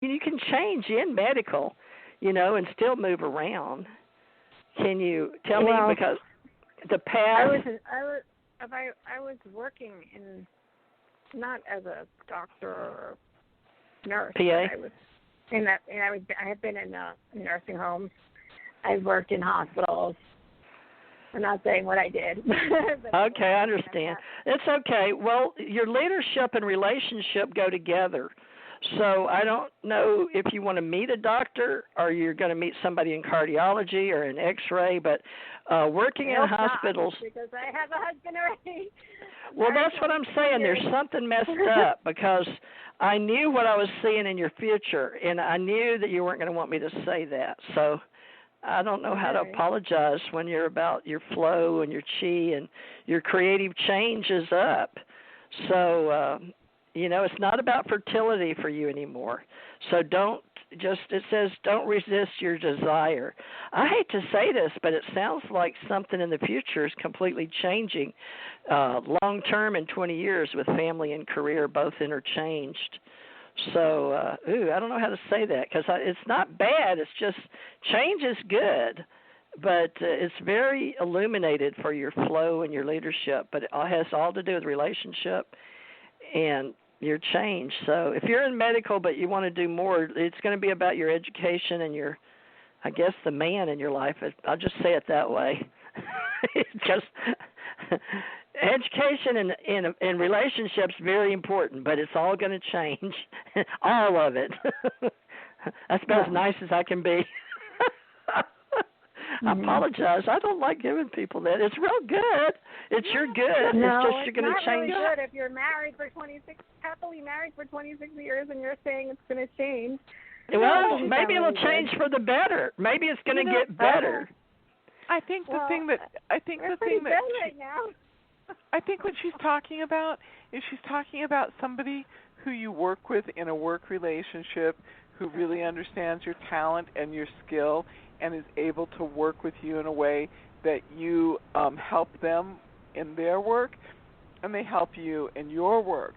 you can change in medical, and still move around. Can you tell me, because the path? I was working in, not as a doctor or nurse. PA. I was in that, and I have been in nursing homes. I've worked in hospitals. I'm not saying what I did. Okay, I understand. It's okay. Well, your leadership and relationship go together. So I don't know if you want to meet a doctor or you're going to meet somebody in cardiology or an X-ray, but working in hospitals. Because I have a husband already. Well, that's what I'm saying. There's something messed up because I knew what I was seeing in your future, and I knew that you weren't going to want me to say that. So I don't know how to apologize when you're about your flow and your chi and your creative change is up. So, it's not about fertility for you anymore. So it says don't resist your desire. I hate to say this, but it sounds like something in the future is completely changing long term in 20 years with family and career both interchanged. So, I don't know how to say that because it's not bad. It's just change is good, but it's very illuminated for your flow and your leadership. But it has all to do with relationship and your change. So if you're in medical but you want to do more, it's going to be about your education and I guess, the man in your life. I'll just say it that way. Just education and relationships very important, but it's all going to change, all of it. That's about as nice as I can be. I apologize. I don't like giving people that. It's real good. It's your good. No, it's just you're going to change. It's not really good if you're married for 26, happily married for 26 years, and you're saying it's going to change. Well, maybe it'll change for the better. Maybe it's going to get better. I think the thing that right now. I think what she's talking about is she's talking about somebody who you work with in a work relationship who really understands your talent and your skill and is able to work with you in a way that you help them in their work and they help you in your work.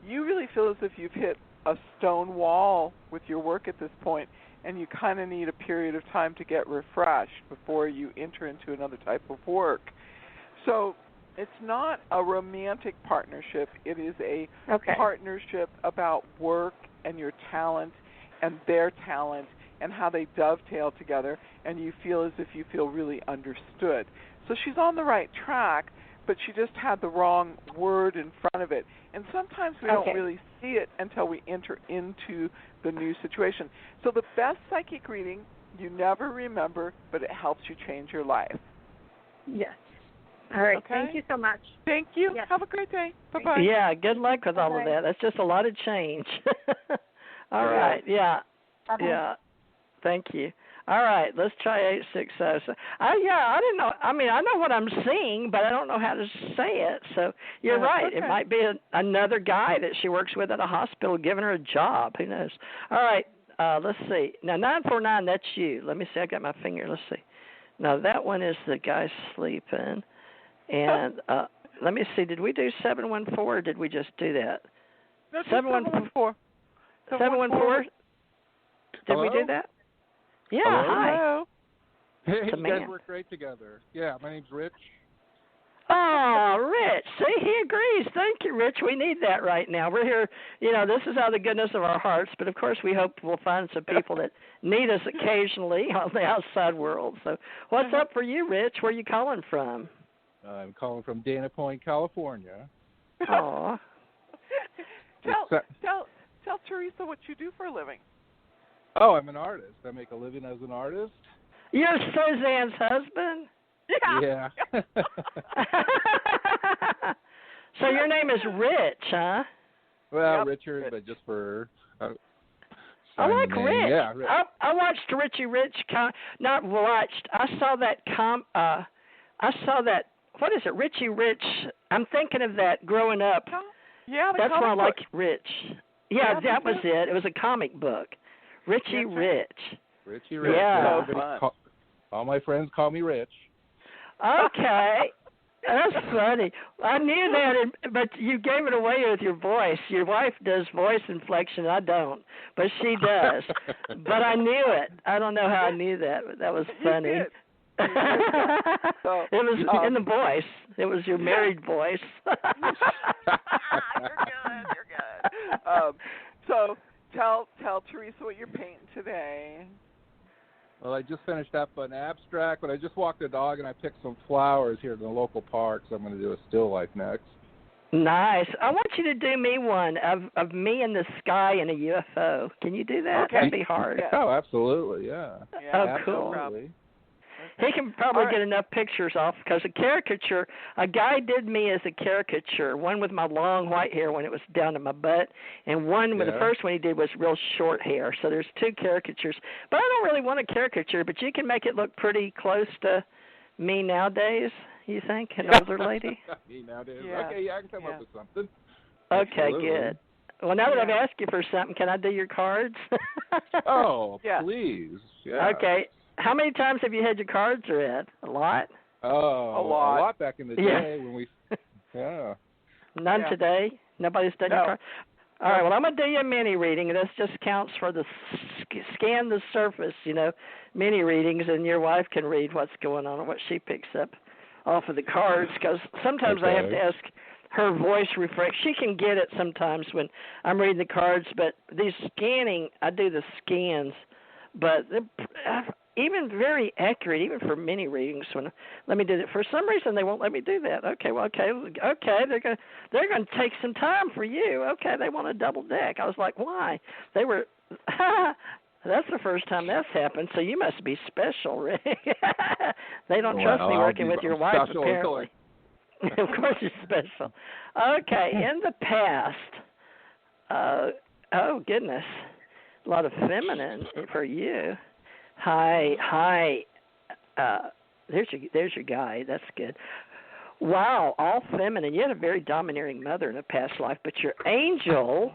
You really feel as if you've hit a stone wall with your work at this point, and you kind of need a period of time to get refreshed before you enter into another type of work. So it's not a romantic partnership. It is a partnership about work and your talent and their talent and how they dovetail together, and you feel as if you feel really understood. So she's on the right track, but she just had the wrong word in front of it. And sometimes we don't really see it until we enter into the new situation. So the best psychic reading, you never remember, but it helps you change your life. Yes. All right. Okay. Thank you so much. Thank you. Yes. Have a great day. Bye-bye. Yeah, good luck with all of that. That's just a lot of change. All right. Yeah. Bye-bye. Yeah. Thank you. All right, let's try 860. I didn't know. I mean, I know what I'm seeing, but I don't know how to say it. So you're right. Okay. It might be another guy that she works with at a hospital giving her a job. Who knows? All right, let's see. Now, 949, that's you. Let me see. I got my finger. Let's see. Now, that one is the guy sleeping. And let me see. Did we do 714 or did we just do that? No, 714. 714? Did we do that? Yeah, Hello? hi. Hello. Hey, It's a you man. guys work great together. Yeah, my name's Rich. Oh, Rich. See, he agrees. Thank you, Rich. We need that right now. We're here, this is out of the goodness of our hearts, but of course we hope we'll find some people that need us occasionally on the outside world. So what's up for you, Rich? Where are you calling from? I'm calling from Dana Point, California. Aw. Tell Theresa what you do for a living. Oh, I'm an artist. I make a living as an artist. You're Suzanne's husband? Yeah. So your name is Rich, huh? Well, Yep. Richard, but just for... I like Rich. Yeah, Rich. I watched Richie Rich. Not watched. I saw that. What is it? Richie Rich. I'm thinking of that growing up. Yeah, That's why I like book. Rich. Yeah, that was it. It was a comic book. Richie Rich. Richie Rich. Yeah. All my friends call me Rich. Okay. That's funny. I knew that, but you gave it away with your voice. Your wife does voice inflection. I don't, but she does. But I knew it. I don't know how I knew that, but that was funny. You did. So, it was in the voice. It was your married voice. You're good. So tell Theresa what you're painting today. Well, I just finished up an abstract, but I just walked the dog and I picked some flowers here in the local park, so I'm going to do a still life next. Nice. I want you to do me one of me in the sky in a UFO. Can you do that? Okay. That'd be hard. Yeah. Oh, absolutely, yeah. Oh, cool. Absolutely. He can probably get enough pictures off because a caricature, a guy did me as a caricature, one with my long white hair when it was down to my butt, and one with the first one he did was real short hair. So there's two caricatures. But I don't really want a caricature, but you can make it look pretty close to me nowadays, you think, an older lady? Me nowadays. Yeah. Okay, I can come up with something. Okay, Absolutely. good. Well, now that I've asked you for something, can I do your cards? Oh, Yeah. please. Yeah. Okay. How many times have you had your cards read? A lot? Oh, A lot back in the day when we, yeah. None today? Nobody's done your cards? All right, well, I'm going to do you a mini reading. This just counts for the scan the surface, mini readings, and your wife can read what's going on and what she picks up off of the cards because sometimes I have to ask her voice refresh. She can get it sometimes when I'm reading the cards, but these scanning, I do the scans, but even very accurate, even for mini readings. Let me do that. For some reason, they won't let me do that. Okay. They're going to take some time for you. Okay, they want a double deck. I was like, why? They were. That's the first time that's happened. So you must be special, Rick. They don't trust me working with your wife, apparently. Of course, you're special. Okay, in the past. Oh goodness, a lot of feminine for you. Hi. There's your guy. That's good. Wow, all feminine. You had a very domineering mother in a past life, but your angel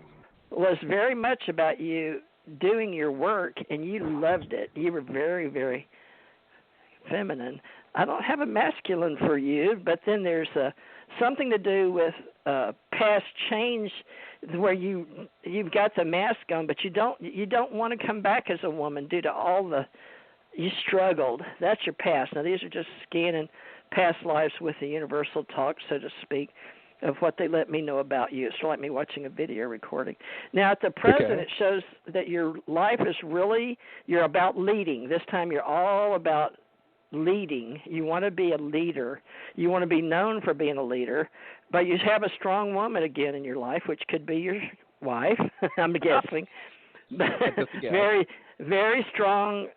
was very much about you doing your work, and you loved it. You were very, very feminine. I don't have a masculine for you, but then there's something to do with past change where you've got the mask on, but you don't want to come back as a woman due to all you struggled. That's your past. Now these are just scanning past lives with the universal talk, so to speak, of what they let me know about you. It's like me watching a video recording. Now at the present, it shows that your life is really, you're about leading. This time you're all about leading. You want to be a leader. You want to be known for being a leader, but you have a strong woman again in your life, which could be your wife, I'm guessing. Very, very strong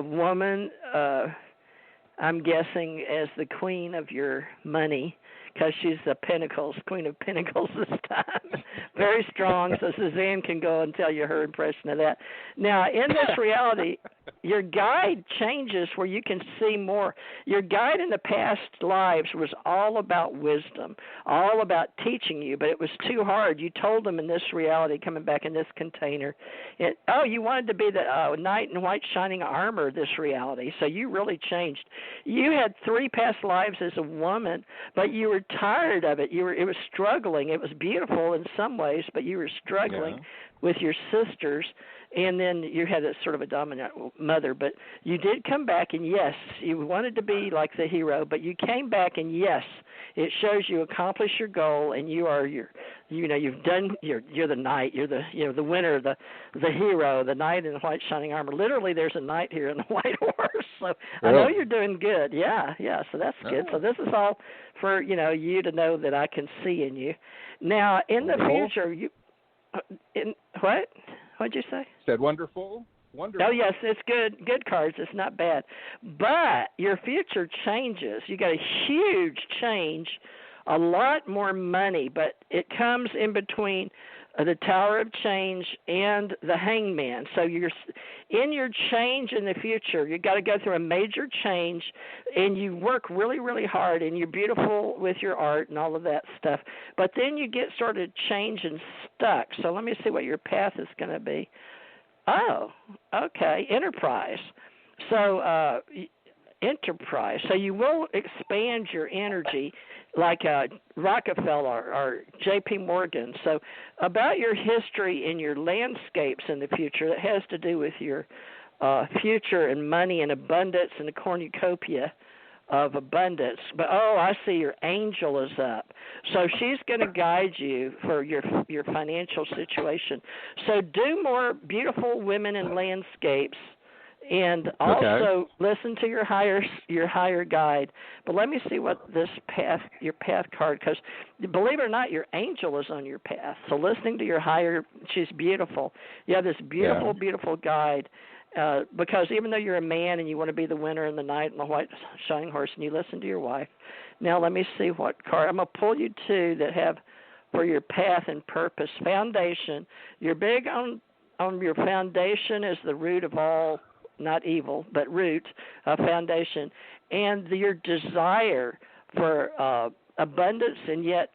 woman, I'm guessing, as the queen of your money, because she's the queen of pentacles this time. Very strong, so Suzanne can go and tell you her impression of that. Now, in this reality, your guide changes where you can see more. Your guide in the past lives was all about wisdom, all about teaching you, but it was too hard. You told them in this reality, coming back in this container, you wanted to be the knight in white shining armor, this reality, so you really changed. You had 3 past lives as a woman, but you were tired of it. It was struggling. It was beautiful in some ways, but you were struggling with your sisters, and then you had a sort of a dominant mother. But you did come back, and yes, you wanted to be like the hero, but you came back, and yes, it shows you accomplished your goal, and you are you're the knight, you're the winner, the hero, the knight in the white shining armor. Literally, there's a knight here in a white horse. So I know you're doing good. Yeah. So that's good. So this is all for you to know that I can see in you. Now in the future, what'd you say? Said wonderful. Oh, yes, it's good. Good cards. It's not bad. But your future changes. You got a huge change, a lot more money, but it comes in between the Tower of Change and the Hangman. So you're in your change in the future. You got to go through a major change, and you work really, really hard, and you're beautiful with your art and all of that stuff. But then you get sort of change and stuck. So let me see what your path is going to be. Oh, okay, enterprise. So enterprise. So you will expand your energy. like Rockefeller or J.P. Morgan. So about your history and your landscapes in the future, that has to do with your future and money and abundance and the cornucopia of abundance. But I see your angel is up. So she's going to guide you for your financial situation. So do more beautiful women and landscapes, and also listen to your higher guide. But let me see what your path card, because believe it or not, your angel is on your path. So listening to your higher, she's beautiful. You have this beautiful, beautiful guide. Because even though you're a man and you want to be the winner in the night and the white shining horse, and you listen to your wife. Now let me see what card. I'm going to pull you two that have for your path and purpose. Foundation. You're big on your foundation is the root of all, not evil, but root, foundation. And your desire for abundance and yet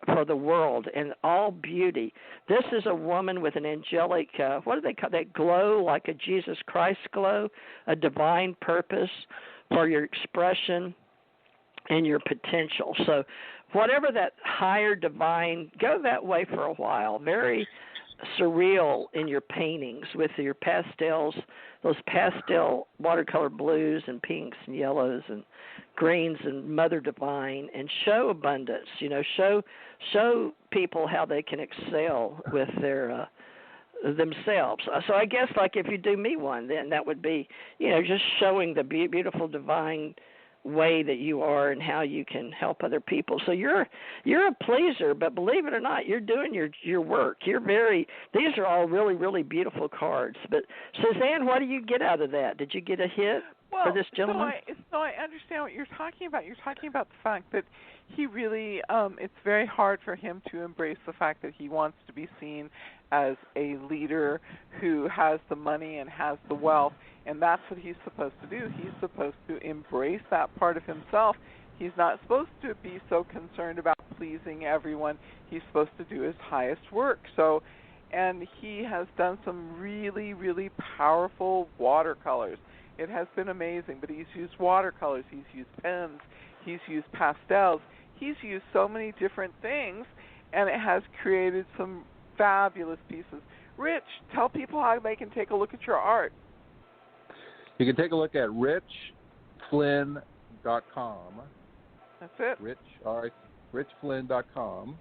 for the world and all beauty. This is a woman with an angelic, what do they call that glow, like a Jesus Christ glow, a divine purpose for your expression and your potential. So whatever that higher divine, go that way for a while. Very surreal in your paintings with your pastels, those pastel watercolor blues and pinks and yellows and greens and Mother Divine, and show abundance. Show people how they can excel with their themselves. So I guess like if you do me one, then that would be just showing the beautiful divine way that you are and how you can help other people. So you're a pleaser, but believe it or not, you're doing your work. These are all really, really beautiful cards. But Suzanne, what do you get out of that? Did you get a hit for this gentleman? So I understand what you're talking about. You're talking about the fact that he really, it's very hard for him to embrace the fact that he wants to be seen as a leader who has the money and has the wealth, and that's what he's supposed to do. He's supposed to embrace that part of himself. He's not supposed to be so concerned about pleasing everyone. He's supposed to do his highest work. And he has done some really, really powerful watercolors. It has been amazing, but he's used watercolors, he's used pens, he's used pastels. He's used so many different things, and it has created some fabulous pieces. Rich, tell people how they can take a look at your art. You can take a look at richflynn.com. That's it. richflynn.com.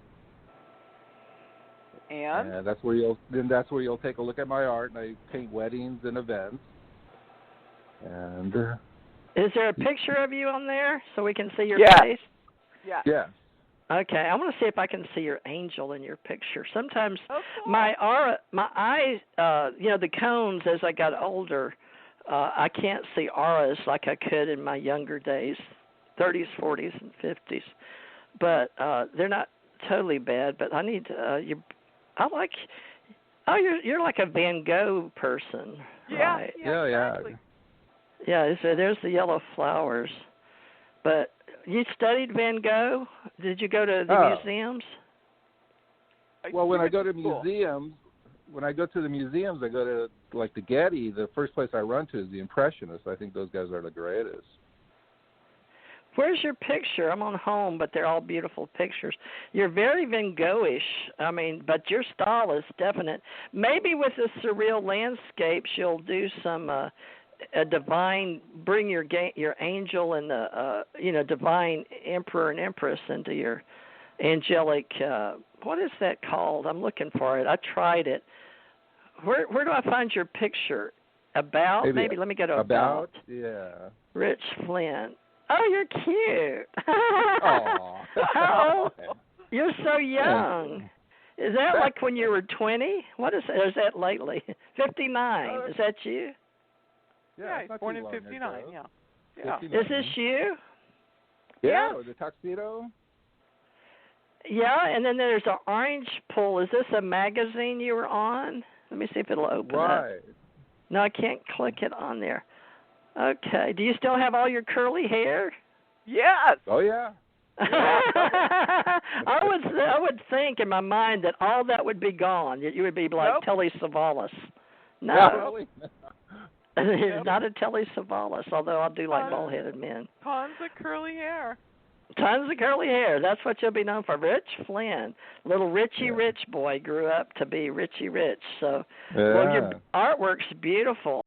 And that's where you'll take a look at my art, and I paint weddings and events. And is there a picture of you on there so we can see your face? Yeah. Yeah. Okay, I want to see if I can see your angel in your picture. Sometimes my eyes, the cones as I got older, I can't see auras like I could in my younger days, 30s, 40s, and 50s. But they're not totally bad. But I need you're like a Van Gogh person, right? Yeah, exactly. Yeah, so there's the yellow flowers. But you studied Van Gogh? Did you go to the museums? Well, when I go to museums, I go to like the Getty. The first place I run to is the Impressionists. I think those guys are the greatest. Where's your picture? I'm on home, but they're all beautiful pictures. You're very Van Gogh-ish, but your style is definite. Maybe with the surreal landscapes, you'll do some a divine, bring your angel and the divine emperor and empress into your angelic. What is that called? I'm looking for it. I tried it. Where do I find your picture? Maybe let me go to about. Yeah. Rich Flynn. Oh, you're cute. Aw. How old? You're so young. Is that like when you were 20? What is that? Or is that lately? 59. Is that you? Yeah, he's born in 59, yeah. 59. Is this you? Yeah, with the tuxedo. Yeah, and then there's an orange pull. Is this a magazine you were on? Let me see if it'll open up. No, I can't click it on there. Okay. Do you still have all your curly hair? Yes. Oh, yeah. I would think in my mind that all that would be gone. You would be like Telly Savalas. No. Not really. It's not a Telly Savalas, although I do like bald-headed men. Tons of curly hair. Tons of curly hair. That's what you'll be known for. Rich Flynn. Little Richie Rich boy grew up to be Richie Rich. So, well, your artwork's beautiful.